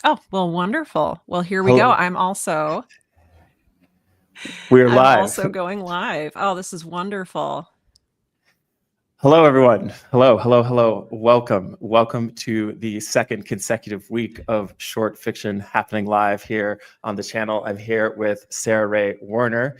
Oh, well, wonderful. Well, here we go. Hello. We're I'm live. also going live. Oh, this is wonderful. Hello, everyone. Hello. Welcome to the second consecutive week of short fiction happening live here on the channel. I'm here with Sarah Ray Werner.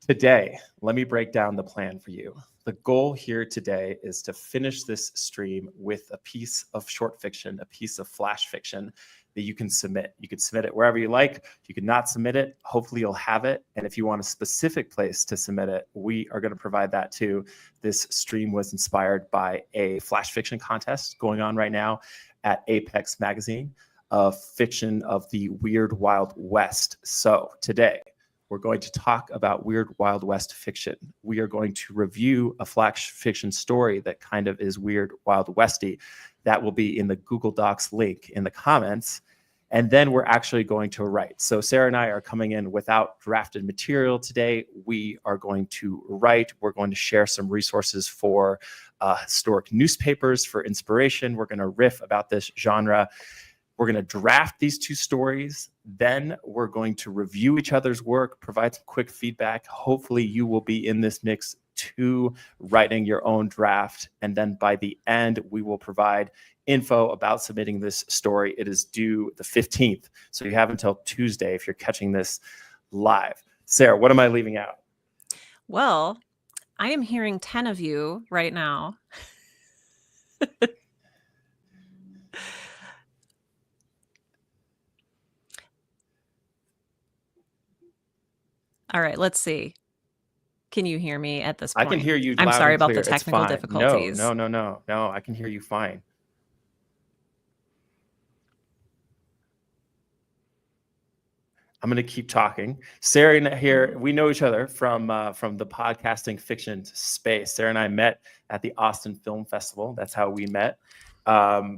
Today, let me break down the plan for you. The goal here today is to finish this stream with a piece of short fiction, a piece of flash fiction that you can submit. You can submit it wherever you like. You can not submit it. Hopefully you'll have it. And if you want a specific place to submit it, we are going to provide that too. This stream was inspired by a flash fiction contest going on right now at Apex Magazine, a fiction of the Weird Wild West. So today, we're going to talk about Weird Wild West fiction. We are going to review a flash fiction story that kind of is Weird Wild Westy. That will be in the Google Docs link in the comments. And then we're actually going to write. So Sarah and I are coming in without drafted material today. We are going to write. We're going to share some resources for historic newspapers for inspiration. We're going to riff about this genre. We're going to draft these two stories. Then we're going to review each other's work, provide some quick feedback. Hopefully you will be in this mix too, writing your own draft. And then by the end, we will provide info about submitting this story. It is due the 15th. So you have until Tuesday if you're catching this live. Sarah, what am I leaving out? Well, I am hearing 10 of you right now. All right, let's see. Can you hear me at this point? I can hear you. I'm sorry about clear. the technical difficulties. No. I can hear you fine. I'm going to keep talking. Sarah here, we know each other from the podcasting fiction space. Sarah and I met at the Austin Film Festival. That's how we met.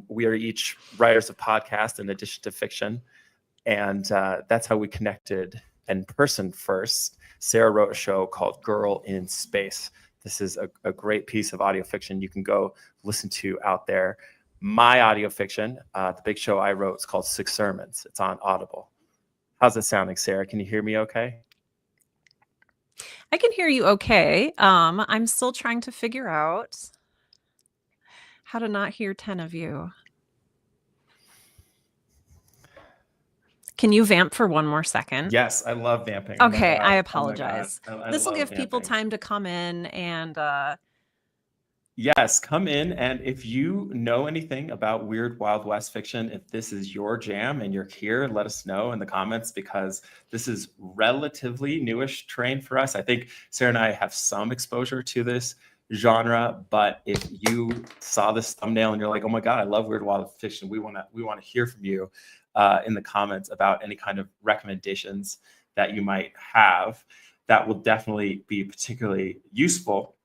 We are each writers of podcasts in addition to fiction. And that's how we connected in person first. Sarah wrote a show called Girl in Space. This is a great piece of audio fiction you can go listen to out there. My audio fiction, the big show I wrote, is called Six Sermons. It's on Audible. How's it sounding, Sarah? Can you hear me okay? I can hear you okay. I'm still trying to figure out how to not hear 10 of you. Can you vamp for one more second? Yes, I love vamping. Okay, I apologize. This will give vamping. people time to come in and yes, come in, and if you know anything about Weird Wild West fiction, if this is your jam and you're here, let us know in the comments, because this is relatively newish terrain for us. I think Sarah and I have some exposure to this genre, but if you saw this thumbnail and you're like, oh my God, I love Weird Wild fiction, we want to hear from you in the comments about any kind of recommendations that you might have. That will definitely be particularly useful.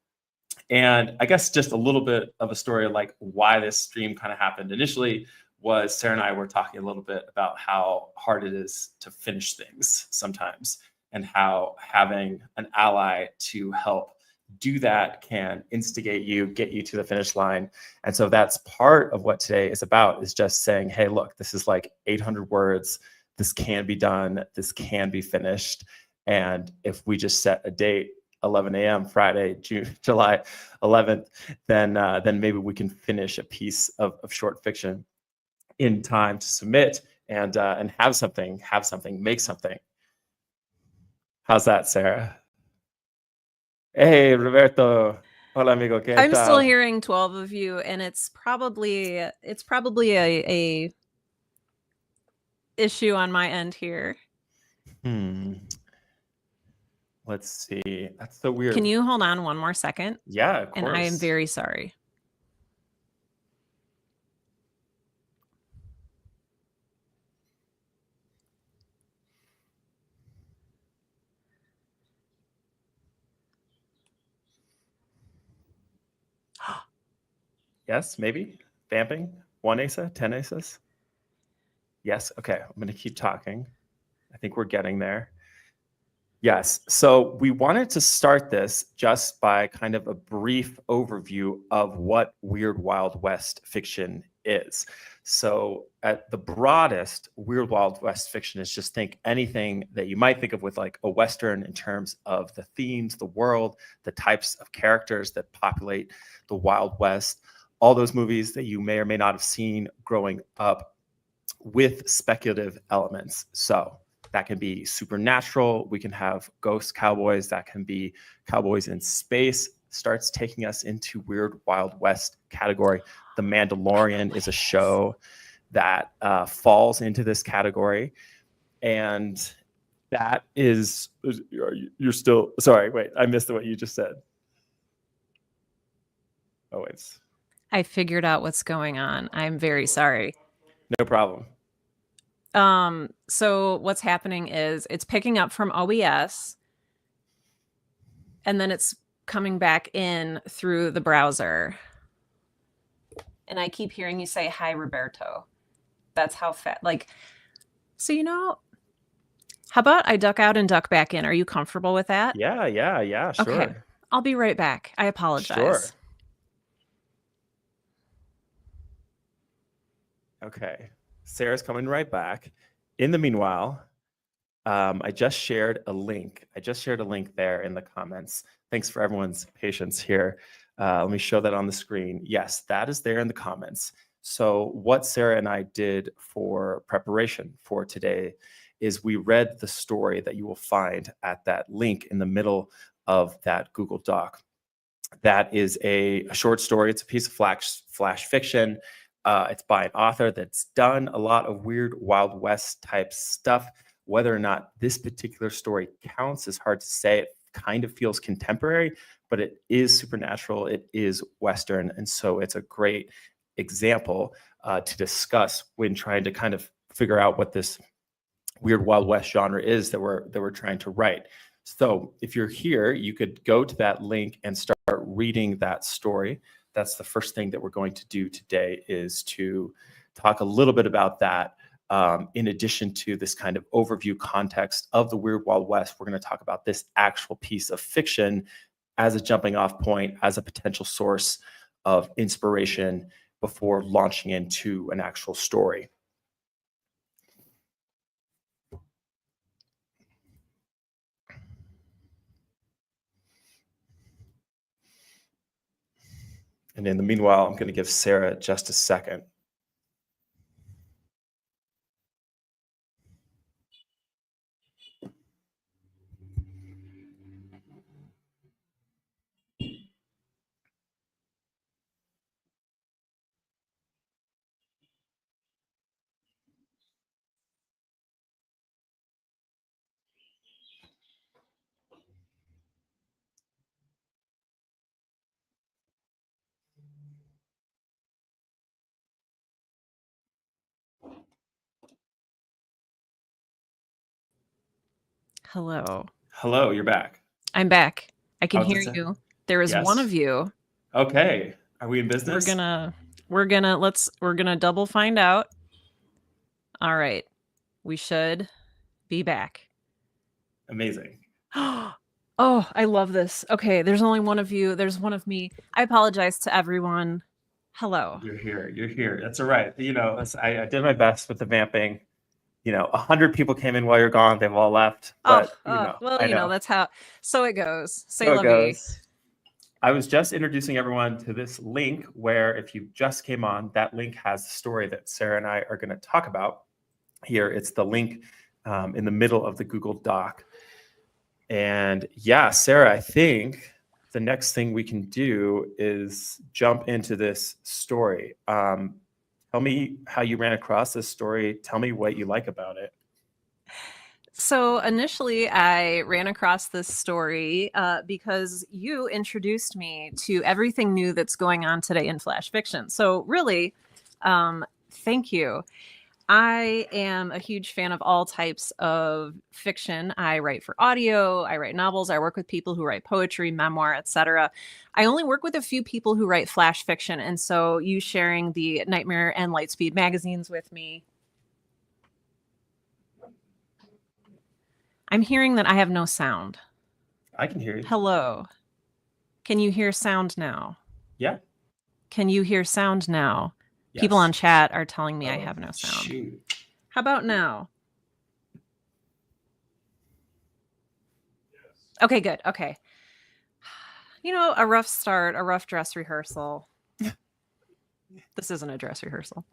And I guess just a little bit of a story like why this stream kind of happened initially was Sarah and I were talking a little bit about how hard it is to finish things sometimes, and how having an ally to help do that can instigate you, get you to the finish line. And so that's part of what today is about, is just saying, hey, look, this is like 800 words. This can be done. This can be finished. And if we just set a date, 11 a.m. Friday, July 11th, then maybe we can finish a piece of short fiction in time to submit and have something, make something. How's that, Sarah? Hey, Roberto. Hola, amigo. ¿Qué I'm tal? still hearing 12 of you, and it's probably a issue on my end here. Let's see. That's so weird. Can you hold on one more second? Yeah, of course. And I am very sorry. Yes, maybe. Vamping? 1 ASA? 10 ASAs? Yes. Okay. I'm going to keep talking. I think we're getting there. Yes. So we wanted to start this just by kind of a brief overview of what Weird Wild West fiction is. So at the broadest, Weird Wild West fiction is just think anything that you might think of with like a Western in terms of the themes, the world, the types of characters that populate the Wild West, all those movies that you may or may not have seen growing up with speculative elements. So that can be supernatural. We can have ghost cowboys. That can be cowboys in space. Starts taking us into Weird Wild West category. The Mandalorian is a show that falls into this category. And that is, you're still, sorry, wait, I missed what you just said. Oh, wait. I figured out what's going on. I'm very sorry. No problem. So what's happening is it's picking up from OBS and then it's coming back in through the browser. And I keep hearing you say, hi, Roberto. That's how fast, like, so, how about I duck out and duck back in? Are you comfortable with that? Yeah, sure. Okay. I'll be right back. I apologize. Sure. Okay. Sarah's coming right back. In the meanwhile, I just shared a link. There in the comments. Thanks for everyone's patience here. Let me show that on the screen. Yes, that is there in the comments. So what Sarah and I did for preparation for today is we read the story that you will find at that link in the middle of that Google Doc. That is a short story. It's a piece of flash fiction. It's by an author that's done a lot of weird Wild West type stuff. Whether or not this particular story counts is hard to say. It kind of feels contemporary, but it is supernatural. It is Western. And so it's a great example to discuss when trying to kind of figure out what this weird Wild West genre is that we're trying to write. So if you're here, you could go to that link and start reading that story. That's the first thing that we're going to do today, is to talk a little bit about that. In addition to this kind of overview context of the Weird Wild West, we're going to talk about this actual piece of fiction as a jumping off point, as a potential source of inspiration before launching into an actual story. And in the meanwhile, I'm going to give Sarah just a second. Hello, you're back. I'm back. I can How's hear it sound? you. There is one Yes. of you. Okay. Are we in business? We're gonna double find out. All right. We should be back. Amazing. Oh, I love this. Okay, there's only one of you. There's one of me. I apologize to everyone. Hello. You're here. That's all right. I did my best with the vamping. 100 people came in while you're gone. They've all left. But that's how. So it goes. So it goes. I was just introducing everyone to this link where, if you just came on, that link has the story that Sarah and I are going to talk about here. It's the link in the middle of the Google Doc. And yeah, Sarah, I think the next thing we can do is jump into this story. Tell me how you ran across this story. Tell me what you like about it. So initially, I ran across this story because you introduced me to everything new that's going on today in flash fiction. So really, thank you. I am a huge fan of all types of fiction. I write for audio, I write novels, I work with people who write poetry, memoir, etc. I only work with a few people who write flash fiction, and so you sharing the Nightmare and Lightspeed magazines with me. I'm hearing that I have no sound. I can hear you. Hello. Can you hear sound now? Yeah. Can you hear sound now? People Yes. on chat are telling me I Oh, have no sound. shoot. How about now? Okay, good. Okay. You know, a rough start, a rough dress rehearsal. This isn't a dress rehearsal.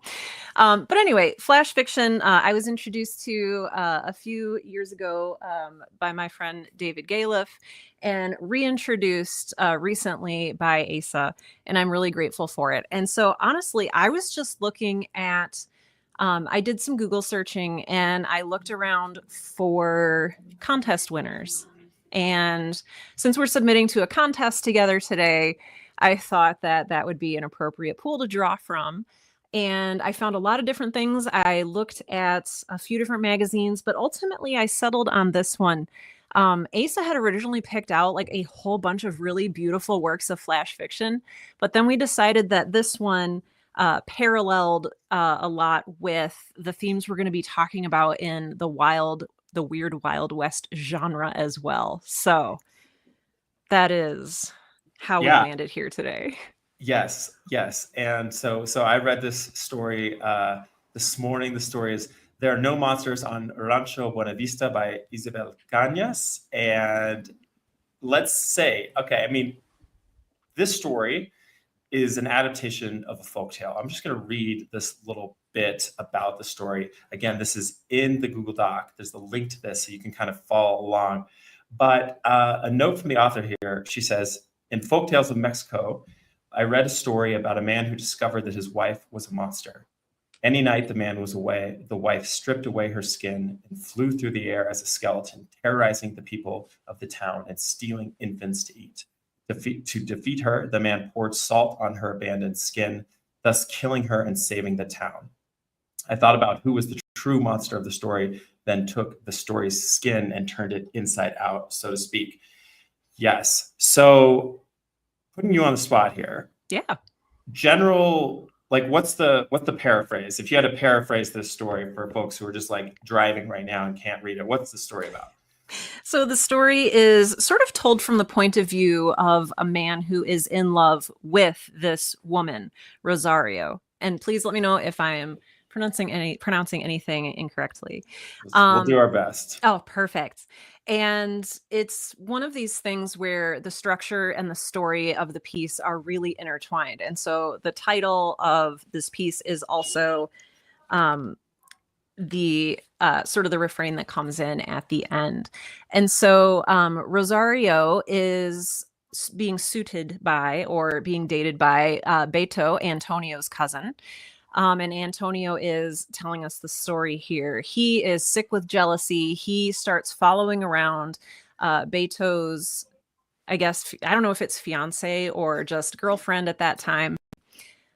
But anyway, flash fiction, I was introduced to a few years ago by my friend David Galiff and reintroduced recently by Asa, and I'm really grateful for it. And so, honestly, I was just looking at, I did some Google searching and I looked around for contest winners. And since we're submitting to a contest together today, I thought that that would be an appropriate pool to draw from. And I found a lot of different things. I looked at a few different magazines, but ultimately I settled on this one. Asa had originally picked out like a whole bunch of really beautiful works of flash fiction, but then we decided that this one paralleled a lot with the themes we're going to be talking about in the weird Wild West genre as well. So that is how we Yeah. landed here today. Yes, yes. And so I read this story this morning. The story is There Are No Monsters on Rancho Buena Vista by Isabel Cañas. And let's say, okay, I mean, this story is an adaptation of a folktale. I'm just going to read this little bit about the story. Again, this is in the Google Doc. There's the link to this so you can kind of follow along. But a note from the author here, she says, in Folktales of Mexico, I read a story about a man who discovered that his wife was a monster. Any night the man was away, the wife stripped away her skin and flew through the air as a skeleton, terrorizing the people of the town and stealing infants to eat. To defeat her, the man poured salt on her abandoned skin, thus killing her and saving the town. I thought about who was the true monster of the story, then took the story's skin and turned it inside out, so to speak. Yes. So putting you on the spot here. Yeah. General, like what's the paraphrase? If you had to paraphrase this story for folks who are just like driving right now and can't read it, what's the story about? So the story is sort of told from the point of view of a man who is in love with this woman, Rosario. And please let me know if I am pronouncing anything incorrectly. We'll do our best. Oh, perfect. And it's one of these things where the structure and the story of the piece are really intertwined. And so the title of this piece is also the sort of the refrain that comes in at the end. And so Rosario is being suited by or being dated by Beto, Antonio's cousin. And Antonio is telling us the story here. He is sick with jealousy. He starts following around Beto's, I guess, I don't know if it's fiance or just girlfriend at that time.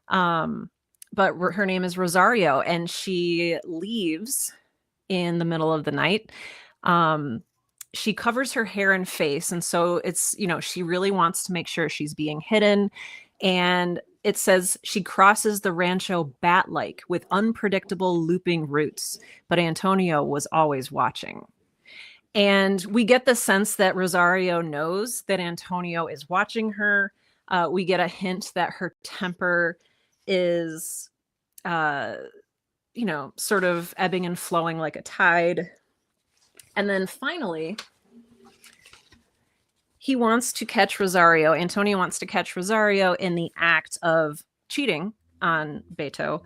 But her name is Rosario, and she leaves in the middle of the night. She covers her hair and face. And so it's, she really wants to make sure she's being hidden. And it says she crosses the rancho bat-like with unpredictable looping routes, but Antonio was always watching. And we get the sense that Rosario knows that Antonio is watching her. We get a hint that her temper is, sort of ebbing and flowing like a tide. And then finally, Antonio wants to catch Rosario in the act of cheating on Beto.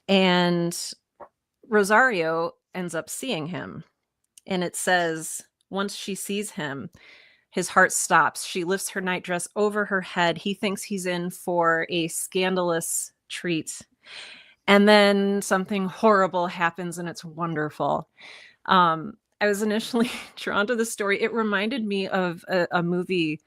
And Rosario ends up seeing him. And it says, once she sees him, his heart stops. She lifts her nightdress over her head. He thinks he's in for a scandalous treat. And then something horrible happens, and it's wonderful. I was initially drawn to the story. It reminded me of a movie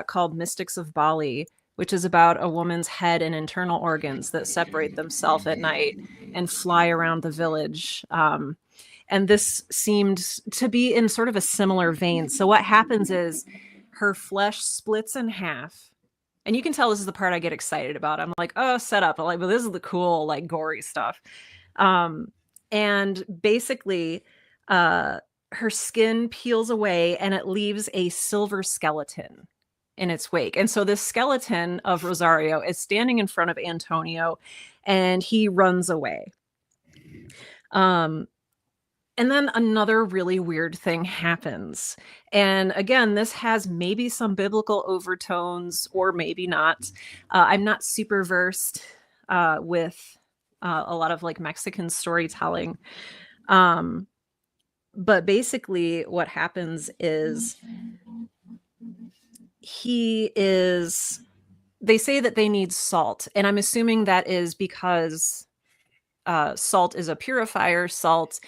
called Mystics of Bali, which is about a woman's head and internal organs that separate themselves at night and fly around the village. And this seemed to be in sort of a similar vein. So what happens is her flesh splits in half. And you can tell this is the part I get excited about. I'm like, oh, set up. I'm like, well, this is the cool, like, gory stuff. And basically, her skin peels away and it leaves a silver skeleton. in its wake. And so this skeleton of Rosario is standing in front of Antonio, and he runs away. And then another really weird thing happens. And again, this has maybe some biblical overtones or maybe not. I'm not super versed with a lot of like Mexican storytelling. But basically, what happens is they say that they need salt. And I'm assuming that is because salt is a purifier. Salt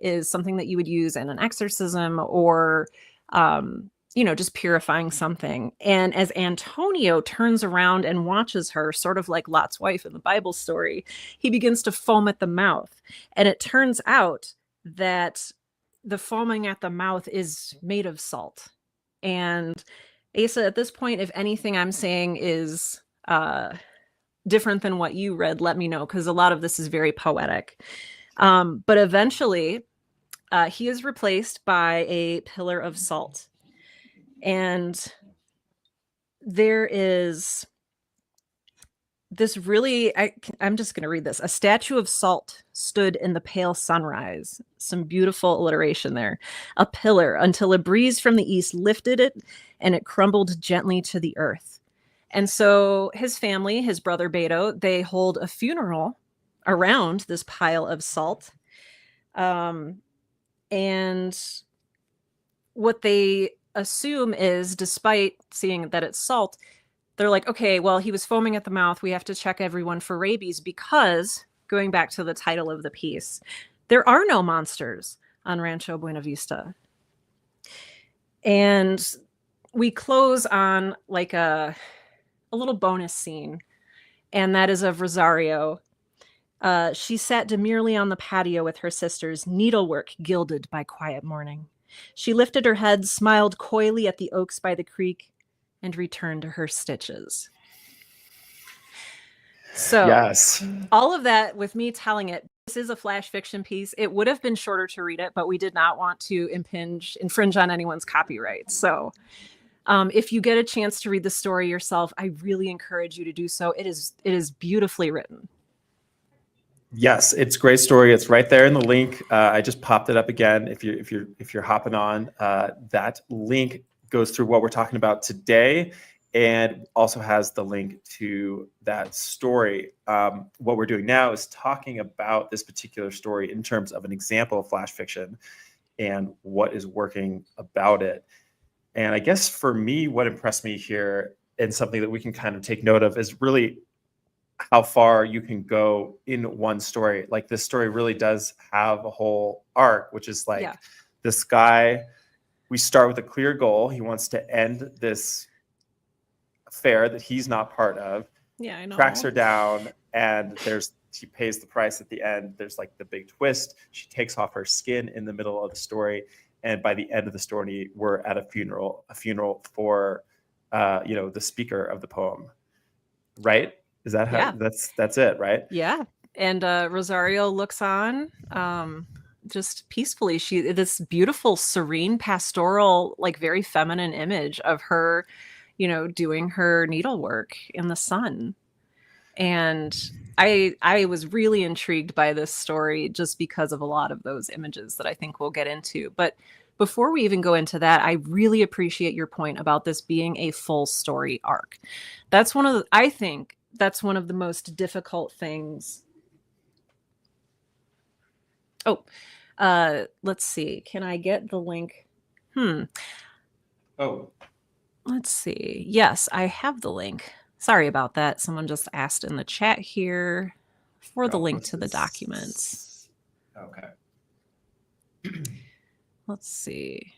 is something that you would use in an exorcism or, just purifying something. And as Antonio turns around and watches her, sort of like Lot's wife in the Bible story, he begins to foam at the mouth. And it turns out that the foaming at the mouth is made of salt. And Asa, at this point, if anything I'm saying is different than what you read, let me know, because a lot of this is very poetic. But eventually, he is replaced by a pillar of salt. And there is this really, I'm just going to read this. A statue of salt stood in the pale sunrise. Some beautiful alliteration there. A pillar until a breeze from the east lifted it and it crumbled gently to the earth. And so his family, his brother Beto, they hold a funeral around this pile of salt. And what they assume is, despite seeing that it's salt, they're like, okay, well, he was foaming at the mouth. We have to check everyone for rabies because, going back to the title of the piece, there are no monsters on Rancho Buena Vista. And we close on like a little bonus scene, and that is of Rosario. She sat demurely on the patio with her sisters, needlework gilded by quiet morning. She lifted her head, smiled coyly at the oaks by the creek, and returned to her stitches. So, Yes. all of that with me telling it, this is a flash fiction piece. It would have been shorter to read it, but we did not want to infringe on anyone's copyright. So, if you get a chance to read the story yourself, I really encourage you to do so. It is beautifully written. Yes, it's a great story. It's right there in the link. I just popped it up again. If you're hopping on, that link goes through what we're talking about today, and also has the link to that story. What we're doing now is talking about this particular story in terms of an example of flash fiction and what is working about it. And I guess for me, what impressed me here, and something that we can kind of take note of, is really how far you can go in one story. Like, this story really does have a whole arc, which is like, this guy, we start with a clear goal. He wants to end this affair that he's not part of. Yeah, I know. Tracks her down, and he pays the price at the end. There's like the big twist. She takes off her skin in the middle of the story. And by the end of the story, we're at a funeral for, the speaker of the poem. Right? Is that how? That's it, right? Yeah. And Rosario looks on, just peacefully. This beautiful, serene, pastoral, like very feminine image of her, doing her needlework in the sun. And I was really intrigued by this story just because of a lot of those images that I think we'll get into. But before we even go into that, I really appreciate your point about this being a full story arc. I think that's one of the most difficult things. Oh, let's see. Can I get the link? Oh. Let's see. Yes, I have the link. Sorry about that. Someone just asked in the chat here for the link to the documents. Okay. Let's see.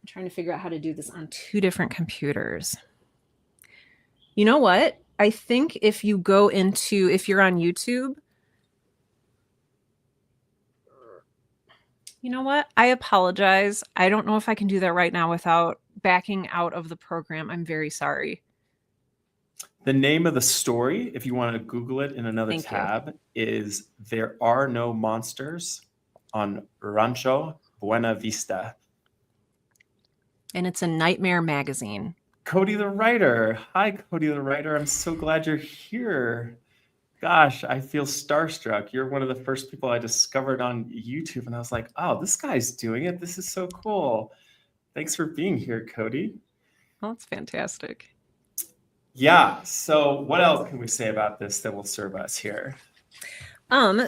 I'm trying to figure out how to do this on two different computers. You know what? I think if you're on YouTube, you know what? I apologize. I don't know if I can do that right now without backing out of the program. I'm very sorry. The name of the story, if you want to Google it in another tab, is There Are No Monsters on Rancho Buena Vista. And it's a Nightmare magazine. Cody the writer. Hi, Cody the writer. I'm so glad you're here. Gosh, I feel starstruck. You're one of the first people I discovered on YouTube, and I was like, oh, this guy's doing it. This is so cool. Thanks for being here, Cody. Well, that's fantastic. Yeah. So what else can we say about this that will serve us here?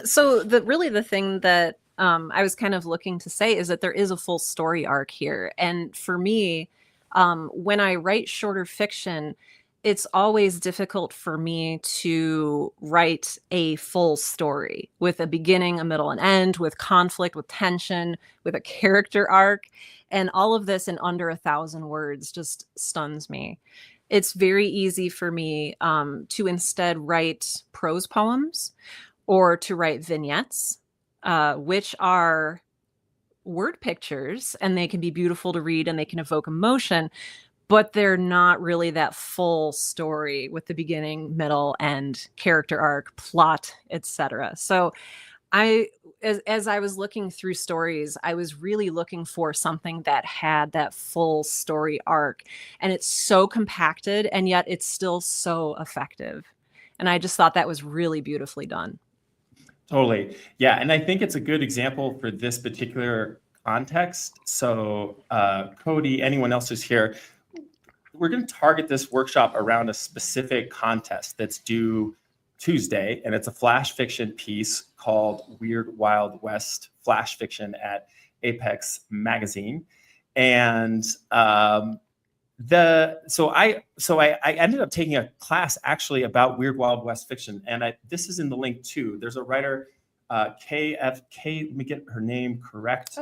So the thing that I was kind of looking to say is that there is a full story arc here. And for me, when I write shorter fiction, it's always difficult for me to write a full story with a beginning, a middle, and end, with conflict, with tension, with a character arc. And all of this in under 1,000 words just stuns me. It's very easy for me to instead write prose poems or to write vignettes, which are word pictures, and they can be beautiful to read and they can evoke emotion, but they're not really that full story with the beginning, middle, end, character arc, plot, etc. So as I was looking through stories, I was really looking for something that had that full story arc, and it's so compacted and yet it's still so effective. And I just thought that was really beautifully done. Totally. Yeah. And I think it's a good example for this particular context. So, Cody, anyone else who's here, we're going to target this workshop around a specific contest that's due Tuesday. And it's a flash fiction piece called Weird Wild West Flash Fiction at Apex Magazine. And I ended up taking a class actually about Weird Wild West fiction, and this is in the link too. There's a writer, KFK. Let me get her name correct.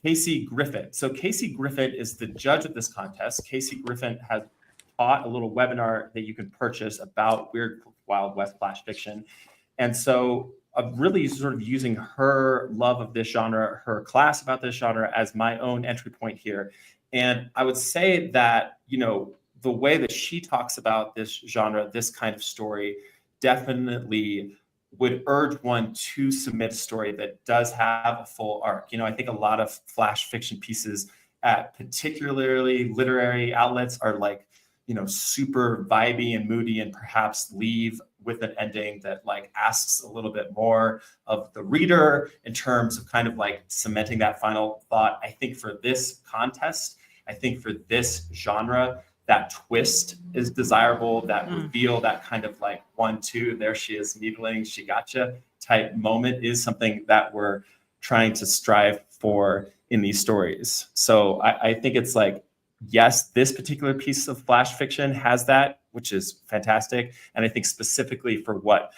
Casey Griffin. So Casey Griffin is the judge of this contest. Casey Griffin has taught a little webinar that you can purchase about Weird Wild West flash fiction, and so I'm really sort of using her love of this genre, her class about this genre, as my own entry point here. And I would say that, the way that she talks about this genre, this kind of story, definitely would urge one to submit a story that does have a full arc. I think a lot of flash fiction pieces at particularly literary outlets are like, super vibey and moody, and perhaps leave with an ending that like asks a little bit more of the reader in terms of kind of like cementing that final thought. I think for this contest, I think for this genre, that twist is desirable, that reveal, that kind of like 1-2, there she is needling, she gotcha type moment is something that we're trying to strive for in these stories. So I think it's like, yes, this particular piece of flash fiction has that, which is fantastic. And I think specifically for what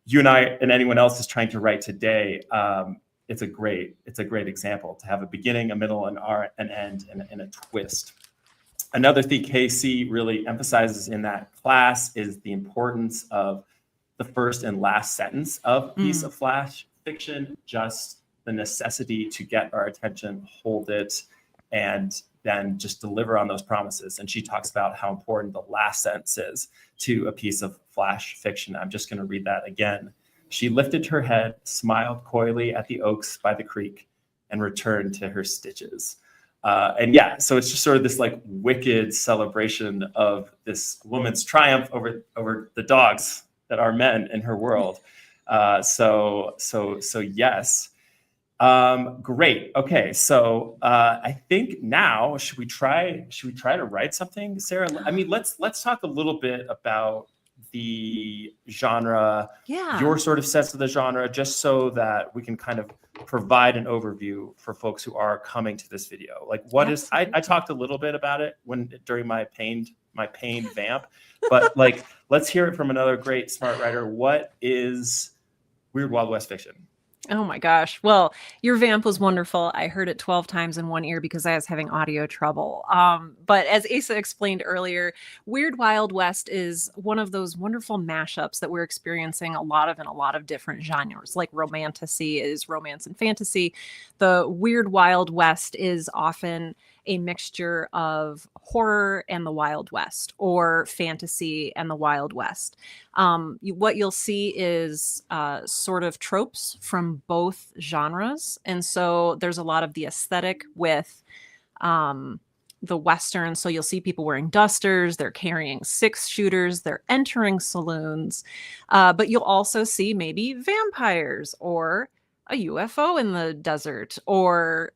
you and I and anyone else is trying to write today, it's a great example to have a beginning, a middle, an end, and a twist. Another thing Casey really emphasizes in that class is the importance of the first and last sentence of a piece of flash fiction, just the necessity to get our attention, hold it, and then just deliver on those promises. And she talks about how important the last sentence is to a piece of flash fiction. I'm just going to read that again. She lifted her head, smiled coyly at the oaks by the creek, and returned to her stitches. So it's just sort of this like wicked celebration of this woman's triumph over the dogs that are men in her world. So yes. Great. Okay. So I think now should we try to write something, Sarah? I mean, let's talk a little bit about the genre, your sort of sense of the genre, just so that we can kind of provide an overview for folks who are coming to this video. Like what is, I talked a little bit about it during my pained vamp, but like, let's hear it from another great smart writer. What is Weird Wild West fiction? Oh my gosh. Well, your vamp was wonderful. I heard it 12 times in one ear because I was having audio trouble. But as Asa explained earlier, Weird Wild West is one of those wonderful mashups that we're experiencing a lot of in a lot of different genres. Like romantasy is romance and fantasy. The Weird Wild West is often a mixture of horror and the Wild West, or fantasy and the Wild West. What you'll see is sort of tropes from both genres. And so there's a lot of the aesthetic with the Western. So you'll see people wearing dusters, they're carrying 6-shooters, they're entering saloons. But you'll also see maybe vampires or a UFO in the desert, or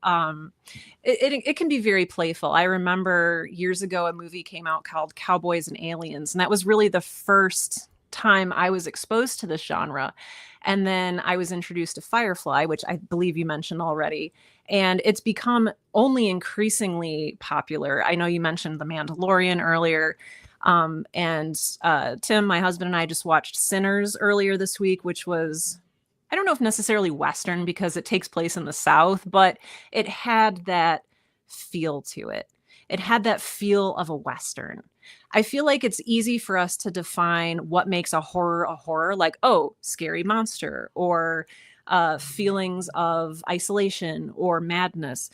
it can be very playful. I remember years ago a movie came out called Cowboys and Aliens, and that was really the first time I was exposed to this genre. And then I was introduced to Firefly, which I believe you mentioned already. And it's become only increasingly popular. I know you mentioned The Mandalorian earlier. And Tim, my husband, and I just watched Sinners earlier this week, which was, I don't know if necessarily Western because it takes place in the South, but it had that feel to it. It had that feel of a Western. I feel like it's easy for us to define what makes a horror, like, oh, scary monster, or feelings of isolation or madness.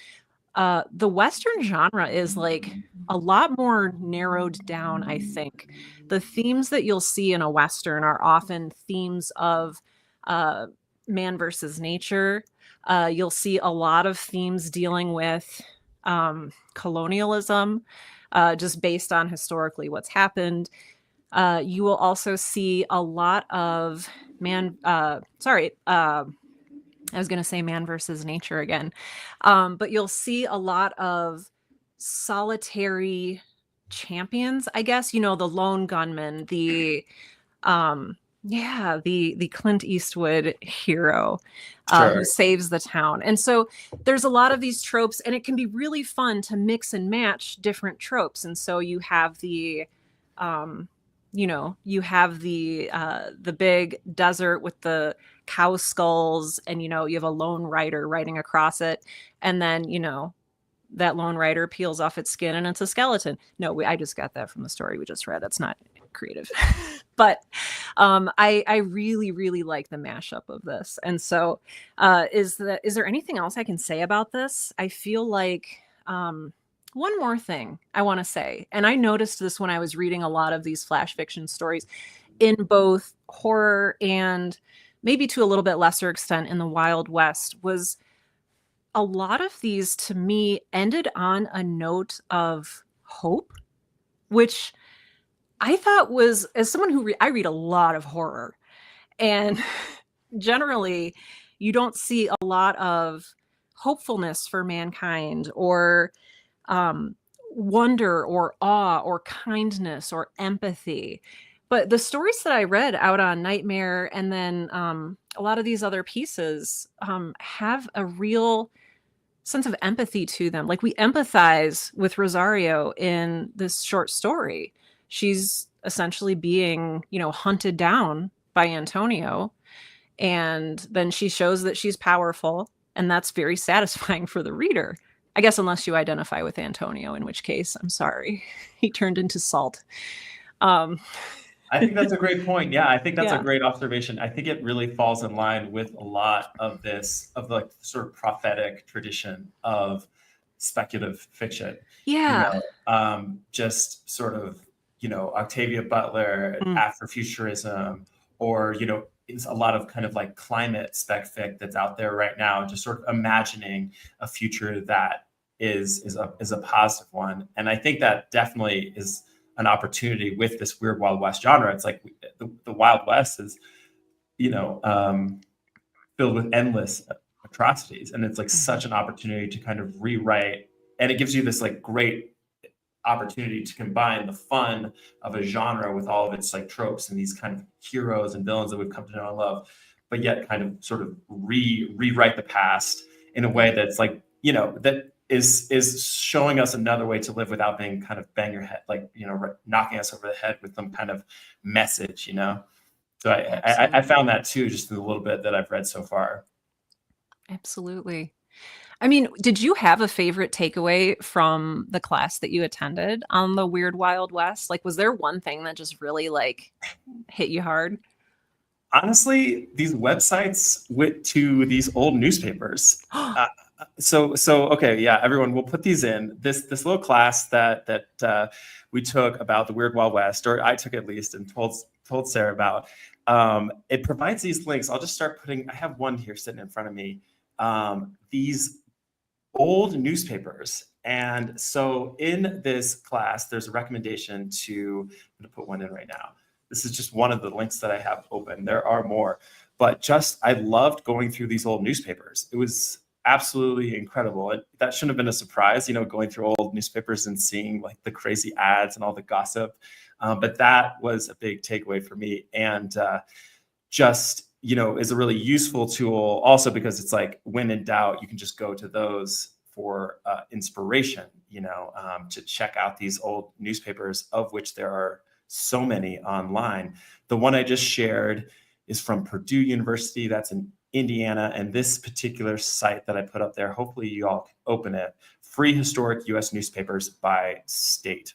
The Western genre is like a lot more narrowed down, I think. The themes that you'll see in a Western are often themes of man versus nature. You'll see a lot of themes dealing with colonialism, just based on historically what's happened. You will also see a lot of I was going to say man versus nature again. But you'll see a lot of solitary champions, I guess, the lone gunman, the Clint Eastwood hero who saves the town. And so there's a lot of these tropes, and it can be really fun to mix and match different tropes. And so you have the the big desert with the cow skulls, and you have a lone rider riding across it, and then that lone rider peels off its skin and it's a skeleton. No, I just got that from the story we just read. That's not creative. But I really, really like the mashup of this. And so is there anything else I can say about this? I feel like one more thing I want to say, and I noticed this when I was reading a lot of these flash fiction stories in both horror and maybe to a little bit lesser extent in the Wild West, was a lot of these to me ended on a note of hope, which I thought was, as someone who I read a lot of horror, and generally you don't see a lot of hopefulness for mankind, or wonder or awe or kindness or empathy. But the stories that I read out on Nightmare, and then a lot of these other pieces have a real sense of empathy to them. Like, we empathize with Rosario in this short story. She's essentially being, hunted down by Antonio. And then she shows that she's powerful. And that's very satisfying for the reader. I guess unless you identify with Antonio, in which case, I'm sorry, he turned into salt. I think that's a great point. Yeah, I think that's a great observation. I think it really falls in line with a lot of this, of the sort of prophetic tradition of speculative fiction. Yeah. Just sort of, Octavia Butler, Afrofuturism, or, it's a lot of kind of like climate spec fic that's out there right now, just sort of imagining a future that is a positive one. And I think that definitely is an opportunity with this weird Wild West genre. It's like the Wild West is, filled with endless atrocities. And it's like such an opportunity to kind of rewrite. And it gives you this like great opportunity to combine the fun of a genre with all of its like tropes and these kind of heroes and villains that we've come to know and love, but yet kind of sort of rewrite the past in a way that's like, that is showing us another way to live without being kind of bang your head, like, knocking us over the head with some kind of message, So I found that too, just in the little bit that I've read so far. Absolutely. I mean, did you have a favorite takeaway from the class that you attended on the Weird Wild West? Like, was there one thing that just really like hit you hard? Honestly, these websites went to these old newspapers. So okay, yeah, everyone, we'll put these in this little class that we took about the Weird Wild West, or I took at least, and told Sarah about. It provides these links. I'll just start putting. I have one here sitting in front of me. These old newspapers, And so in this class, there's a recommendation to, I'm going to put one in right now. This is just one of the links that I have open. There are more, but just, I loved going through these old newspapers. It was absolutely incredible. And that shouldn't have been a surprise, going through old newspapers and seeing like the crazy ads and all the gossip. But that was a big takeaway for me. And just, is a really useful tool also because it's like when in doubt, you can just go to those for inspiration, to check out these old newspapers, of which there are so many online. The one I just shared is from Purdue University. That's in Indiana. And this particular site that I put up there, hopefully you all can open it, Free Historic U.S. Newspapers by State.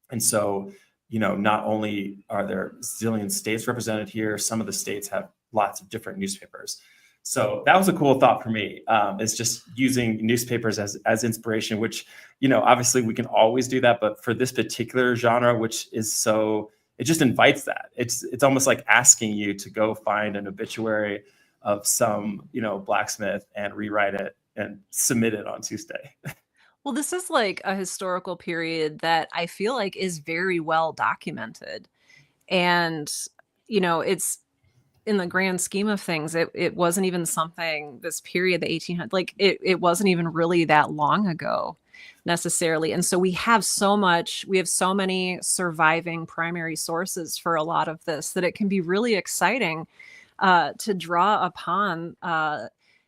And so, not only are there zillion states represented here, some of the states have lots of different newspapers. So that was a cool thought for me. It's just using newspapers as inspiration, which, obviously we can always do that. But for this particular genre, which is so, it just invites that. It's almost like asking you to go find an obituary of some, blacksmith and rewrite it and submit it on Tuesday. Well, this is like a historical period that I feel like is very well documented. And, it's in the grand scheme of things, it wasn't even something, this period, the 1800s, like it wasn't even really that long ago necessarily. And so we have so many surviving primary sources for a lot of this that it can be really exciting to draw upon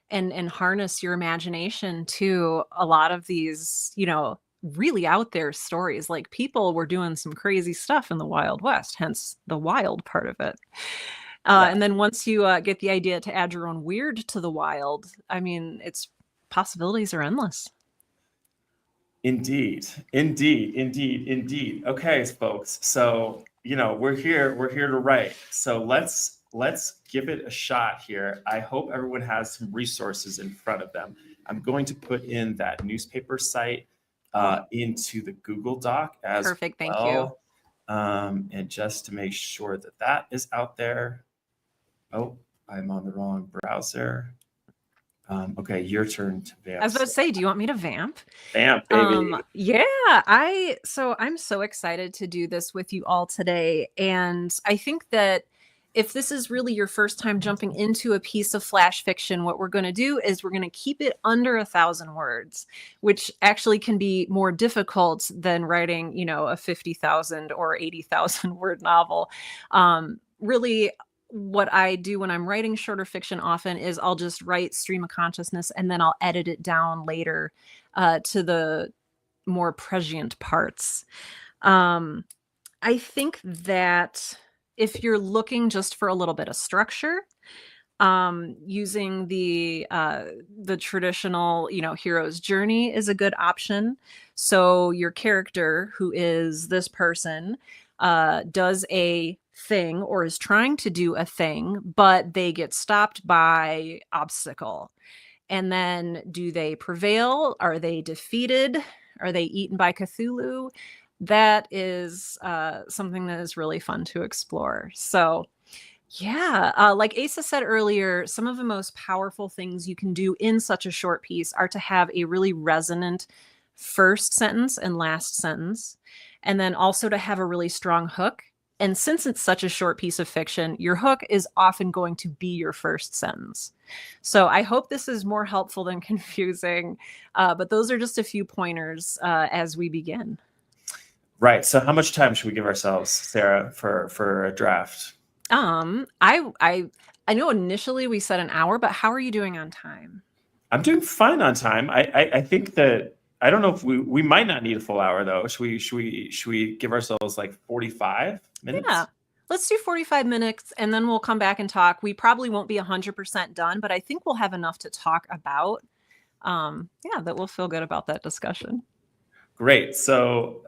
and harness your imagination to a lot of these, really out there stories. Like people were doing some crazy stuff in the Wild West, hence the wild part of it. Yeah. And then once you get the idea to add your own weird to the wild, I mean, its possibilities are endless. Indeed. Okay, folks. So, we're here to write. So let's give it a shot here. I hope everyone has some resources in front of them. I'm going to put in that newspaper site into the Google Doc as Perfect. Thank well. And just to make sure that is out there. Oh, I'm on the wrong browser. Okay, your turn to vamp. I was about to say, do you want me to vamp? Vamp, baby. Yeah, I'm so excited to do this with you all today. And I think that if this is really your first time jumping into a piece of flash fiction, what we're going to do is we're going to keep it under 1,000 words, which actually can be more difficult than writing, a 50,000 or 80,000 word novel. Really, what I do when I'm writing shorter fiction often is I'll just write stream of consciousness and then I'll edit it down later to the more prescient parts. I think that if you're looking just for a little bit of structure, using the traditional, hero's journey is a good option. So your character, who is this person, does a thing or is trying to do a thing, but they get stopped by obstacle. And then do they prevail? Are they defeated? Are they eaten by Cthulhu? That is something that is really fun to explore. So yeah, like Asa said earlier, some of the most powerful things you can do in such a short piece are to have a really resonant first sentence and last sentence, and then also to have a really strong hook. And since it's such a short piece of fiction, your hook is often going to be your first sentence. So I hope this is more helpful than confusing, but those are just a few pointers as we begin. Right. So how much time should we give ourselves, Sarah, for a draft? I know initially we said an hour, but how are you doing on time? I'm doing fine on time. I think that, I don't know if we might not need a full hour though. Should we give ourselves like 45 minutes? Yeah, let's do 45 minutes and then we'll come back and talk. We probably won't be 100% done, but I think we'll have enough to talk about. That we'll feel good about that discussion. Great. So,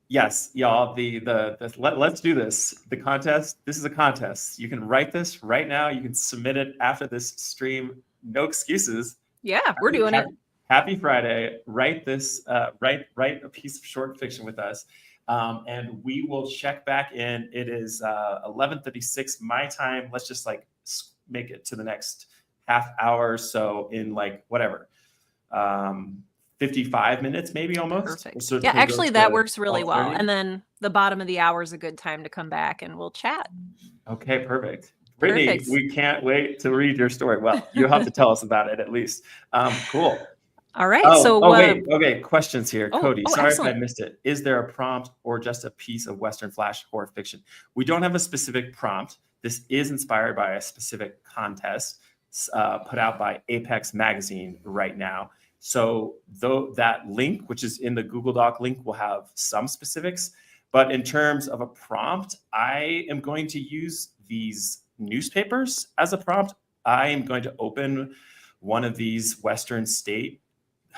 yes, y'all, let's do this. The contest, this is a contest. You can write this right now. You can submit it after this stream. No excuses. Yeah, we're doing it. Happy Friday. Write this, write a piece of short fiction with us. And we will check back in. It is 11:36 my time. Let's just like make it to the next half hour. So in like whatever, 55 minutes, maybe almost. Perfect. So Yeah, can we go actually, that to works really well. 12:30? And then the bottom of the hour is a good time to come back and we'll chat. Okay, perfect. Brittany, Perfect. we can't wait to read your story. Well, you'll have to tell us about it at least. Cool. All right. Oh, So, wait. Okay, questions here. oh, Cody, sorry if I excellent. missed it. Is there a prompt or just a piece of Western Flash horror fiction? We don't have a specific prompt. This is inspired by a specific contest put out by Apex Magazine right now. So though that link, which is in the Google Doc link, will have some specifics. But in terms of a prompt, I am going to use these newspapers as a prompt. I am going to open one of these Western state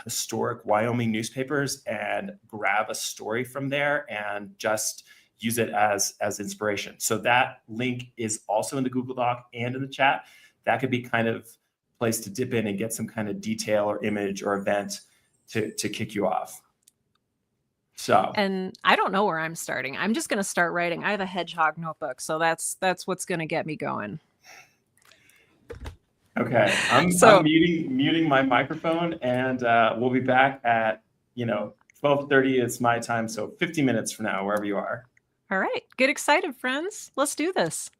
historic Wyoming newspapers and grab a story from there and just use it as inspiration. So that link is also in the Google Doc and in the chat. That could be kind of place to dip in and get some kind of detail or image or event to kick you off. So, And I don't know where I'm starting. I'm just going to start writing. I have a hedgehog notebook, so that's what's going to get me going. okay, I'm muting my microphone, and we'll be back at 12:30. It's my time, so 50 minutes from now, wherever you are. All right, get excited, friends. Let's do this.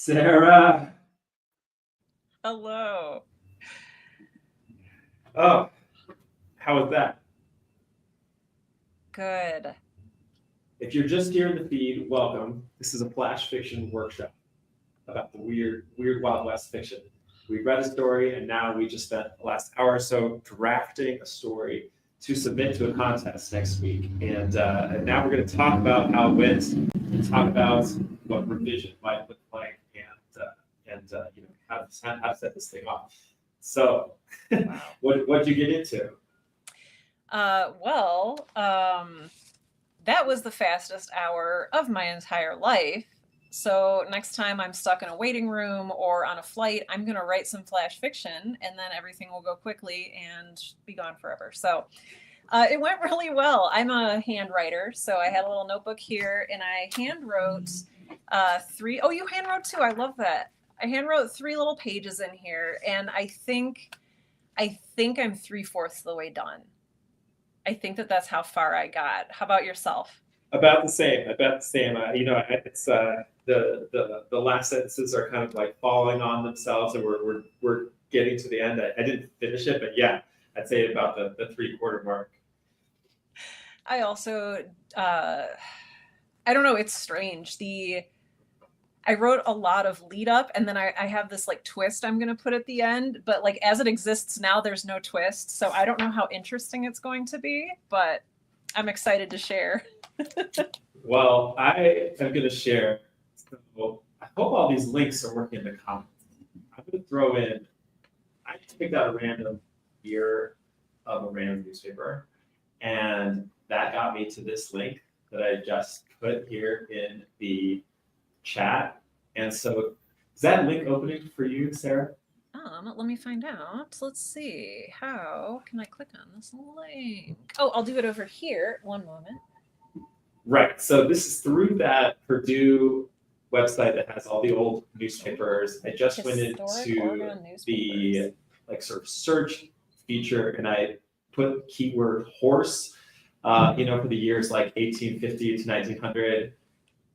Sarah. Hello. Oh, how was that? Good. If you're just here in the feed, welcome. This is a flash fiction workshop about the weird Wild West fiction. We read a story, and now we just spent the last hour or so drafting a story to submit to a contest next week. And now we're going to talk about how it went, and talk about what revision might look like, and how to set this thing off. So, what'd you get into? That was the fastest hour of my entire life. So next time I'm stuck in a waiting room or on a flight, I'm going to write some flash fiction, and then everything will go quickly and be gone forever. So it went really well. I'm a hand writer, so I had a little notebook here, and I hand wrote three. Oh, you hand wrote too. I love that. I hand wrote 3 little pages in here, and I think I'm 3/4 the way done. I think that's how far I got. How about yourself? About the same. It's the last sentences are kind of like falling on themselves, and we're getting to the end. I didn't finish it, but yeah, I'd say about the 3/4 mark. I also, I don't know. It's strange. I wrote a lot of lead up, and then I have this like twist I'm going to put at the end, but like as it exists now, there's no twist. So I don't know how interesting it's going to be, but I'm excited to share. Well, I am going to share. So I hope all these links are working in the comments. I'm going to throw in, I just picked out a random year of a random newspaper, and that got me to this link that I just put here in the chat. And so is that link opening for you, Sarah? Let me find out. Let's see. How can I click on this link? Oh, I'll do it over here. One moment. Right. So this is through that Purdue website that has all the old newspapers. I just went into the like sort of search feature, and I put keyword horse, for the years like 1850 to 1900.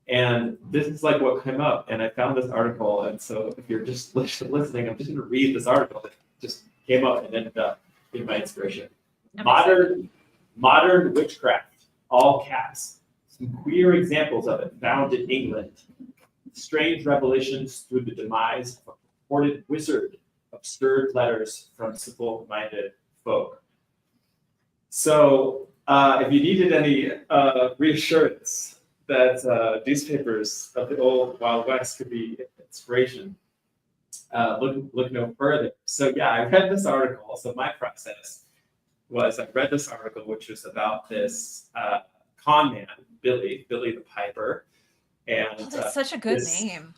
And this is like what came up, and I found this article. And so if you're just listening, I'm just going to read this article that just came up and ended up in my inspiration. Modern witchcraft, all caps. Some queer examples of it found in England. Strange revelations through the demise of a purported wizard. Absurd letters from simple-minded folk. So if you needed any reassurance that newspapers of the old Wild West could be inspiration, look no further. So yeah, I read this article. So my process was I read this article, which was about this con man, Billy the Piper. And that's such a good name.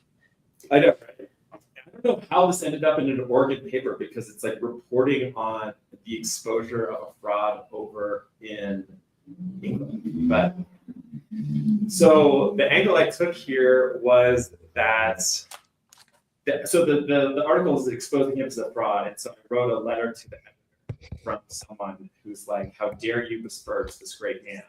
I know, right? I don't know how this ended up in an Oregon paper, because it's like reporting on the exposure of a fraud over in England. But so the angle I took here was that so the article is exposing him as a fraud, and so I wrote a letter to the editor from someone who's like, "How dare you besmirch this great man?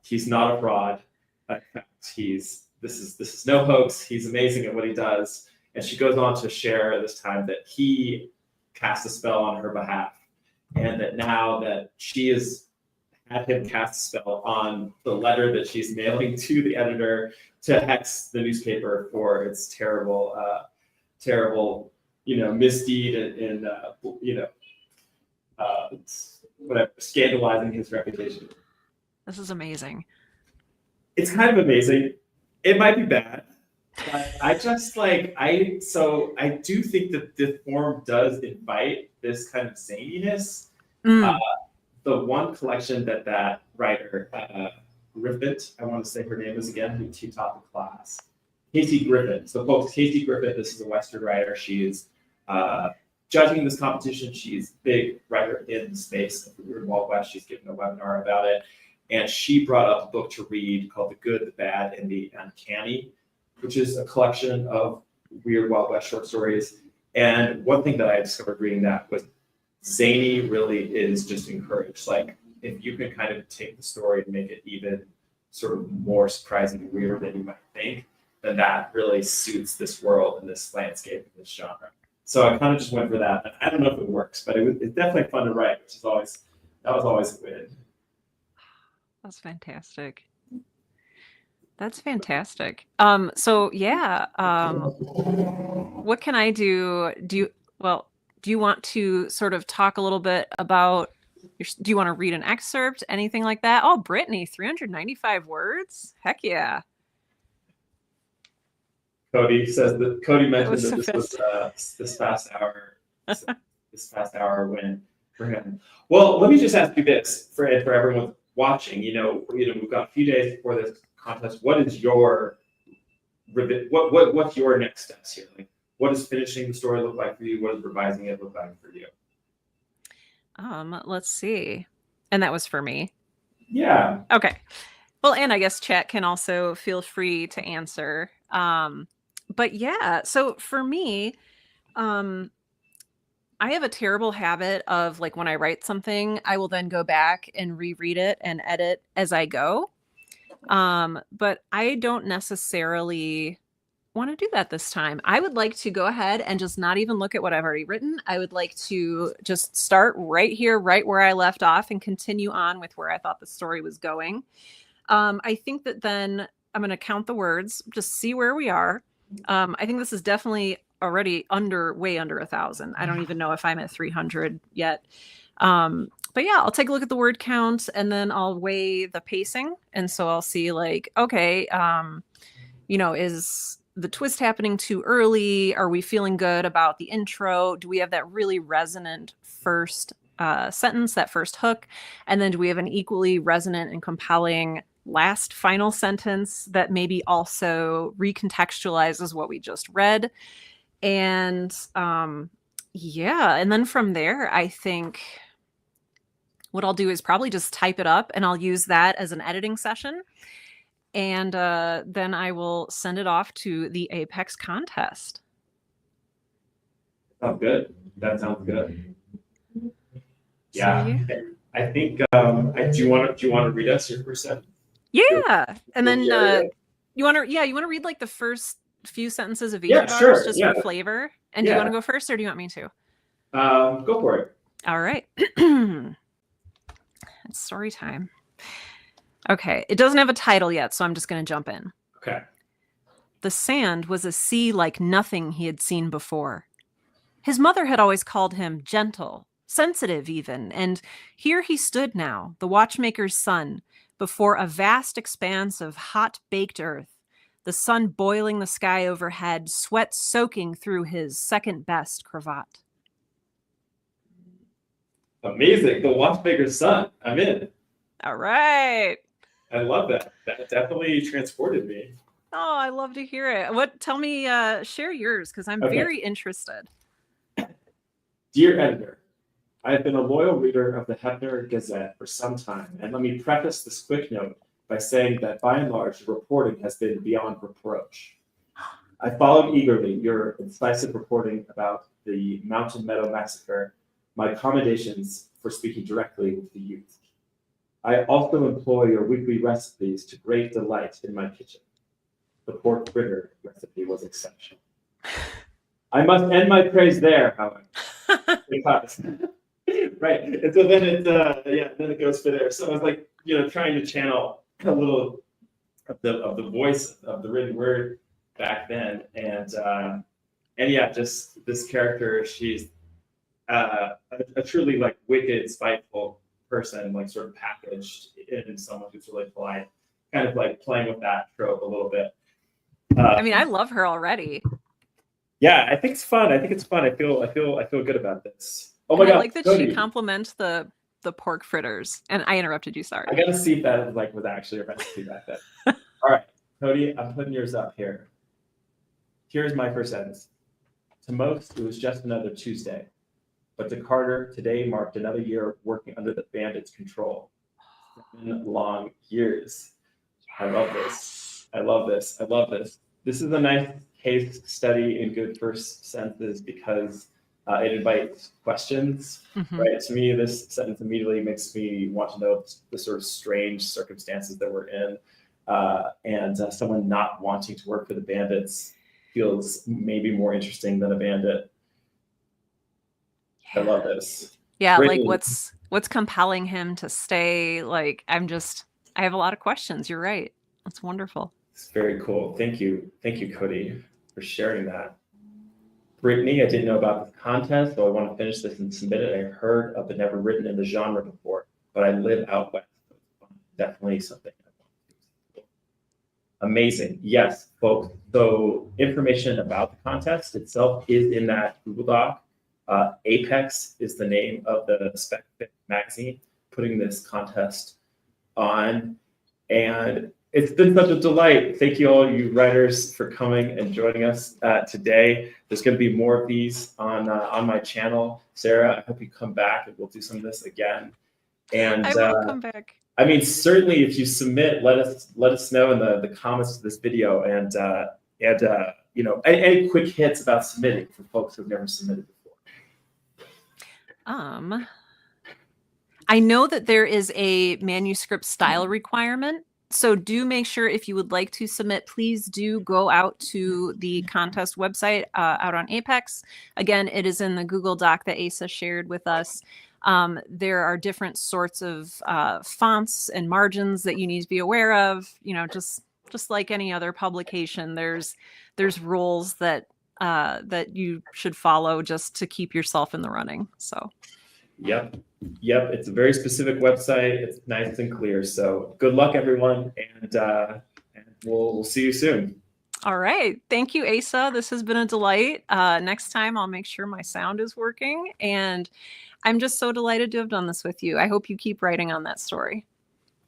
He's not a fraud. In fact, this is no hoax. He's amazing at what he does." And she goes on to share this time that he cast a spell on her behalf, and that now that she has had him cast a spell on the letter that she's mailing to the editor to hex the newspaper for its terrible misdeed and whatever, scandalizing his reputation. This is amazing. It's kind of amazing. It might be bad, but I do think that the form does invite this kind of zaniness. The one collection that writer, Griffith, I want to say her name is again, who taught the class, Casey Griffith. So folks, Casey Griffith, this is a Western writer. She is judging this competition. She's a big writer in the space of the Weird Wild West. She's given a webinar about it. And she brought up a book to read called The Good, the Bad, and the Uncanny, which is a collection of Weird Wild West short stories. And one thing that I discovered reading that was zany really is just encouraged. Like, if you can kind of take the story and make it even sort of more surprising and weirder than you might think, then that really suits this world and this landscape and this genre. So I kind of just went for that. I don't know if it works, but it's definitely fun to write, which is that was always a win. That's fantastic. That's fantastic. So yeah, what can I do? Do you want to sort of talk a little bit about do you want to read an excerpt, anything like that? Oh, Brittany, 395 words? Heck yeah. Cody says that Cody mentioned was that this was this past hour, this past hour win for him. Well, let me just ask you this for everyone watching. We've got a few days before this contest. What is your what's your next steps here? Like, what does finishing the story look like for you? What does revising it look like for you? Let's see. And that was for me. Yeah. Okay. Well, and I guess chat can also feel free to answer. But yeah, so for me, I have a terrible habit of like when I write something, I will then go back and reread it and edit as I go. But I don't necessarily want to do that this time. I would like to go ahead and just not even look at what I've already written. I would like to just start right here, right where I left off, and continue on with where I thought the story was going. I think that then I'm going to count the words, just see where we are. I think this is definitely already way under 1,000. I don't even know if I'm at 300 yet. But yeah, I'll take a look at the word count and then I'll weigh the pacing. And so I'll see like, okay, is the twist happening too early? Are we feeling good about the intro? Do we have that really resonant first sentence, that first hook? And then do we have an equally resonant and compelling last final sentence that maybe also recontextualizes what we just read? And and then from there, I think what I'll do is probably just type it up and I'll use that as an editing session. And then I will send it off to the Apex contest. Sounds good. That sounds good. Yeah. So, I think do you want to read us your first sentence? Yeah. And then you want to read like the first few sentences of each of ours, sure. just for flavor. And do you want to go first or do you want me to? Go for it. All right. It's story time. Okay. It doesn't have a title yet, so I'm just going to jump in. Okay. The sand was a sea like nothing he had seen before. His mother had always called him gentle, sensitive even, and here he stood now, the watchmaker's son, before a vast expanse of hot-baked earth, the sun boiling the sky overhead, sweat soaking through his second-best cravat. Amazing. The watchmaker's son. I'm in. All right. I love that. That definitely transported me. Oh, I love to hear it. Tell me, share yours, because I'm very interested. Dear editor, I have been a loyal reader of the Hebner Gazette for some time, and let me preface this quick note by saying that by and large, the reporting has been beyond reproach. I followed eagerly your incisive reporting about the Mountain Meadow Massacre, my commendations for speaking directly with the youth. I also employ your weekly recipes to great delight in my kitchen. The pork fritter recipe was exceptional. I must end my praise there, however. Because, right, and so then it goes for there. So I was like, trying to channel a little of the voice of the written word back then, and just this character, she's a truly like wicked, spiteful person, like sort of packaged in someone who's really polite, kind of like playing with that trope a little bit. I love her already. Yeah, I think it's fun. I feel good about this. Oh my God! I like that Cody. She compliments the pork fritters. And I interrupted you. Sorry. I gotta see if that was actually a recipe back then. All right, Cody, I'm putting yours up here. Here's my first sentence. To most, it was just another Tuesday, but to Carter, today marked another year of working under the bandits' control. 7 long years. I love this. I love this. I love this. This is a nice case study in good first sentences because it invites questions, right? To me, this sentence immediately makes me want to know the sort of strange circumstances that we're in. and someone not wanting to work for the bandits feels maybe more interesting than a bandit. I love this. Yeah, Great. like what's compelling him to stay? Like I have a lot of questions. You're right. That's wonderful. It's very cool. Thank you, Cody, for sharing that. Brittany, I didn't know about this contest, so I want to finish this and submit it. I've heard of it, never written in the genre before, but I live out west. Definitely something I want to do. Amazing. Yes, folks. So information about the contest itself is in that Google Doc. Apex is the name of the Spec Fit magazine putting this contest on. And it's been such a delight. Thank you all you writers for coming and joining us today. There's going to be more of these on my channel. Sarah, I hope you come back and we'll do some of this again. And I will come back. I mean, certainly if you submit, let us know in the comments to this video, and you know, any quick hits about submitting for folks who've never submitted before. I know that there is a manuscript style requirement. So do make sure if you would like to submit, please do go out to the contest website out on Apex. Again, it is in the Google Doc that Asa shared with us. There are different sorts of fonts and margins that you need to be aware of. You know, just like any other publication, there's rules that that you should follow just to keep yourself in the running. So. Yep. It's a very specific website. It's nice and clear. So good luck, everyone, and we'll see you soon. All right. Thank you, Asa. This has been a delight. Next time, I'll make sure my sound is working, and I'm just so delighted to have done this with you. I hope you keep writing on that story.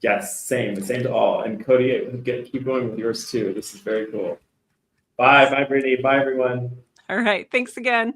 Yes, same to all. And Cody, keep going with yours too. This is very cool. Bye, Brittany. Bye, everyone. All right. Thanks again.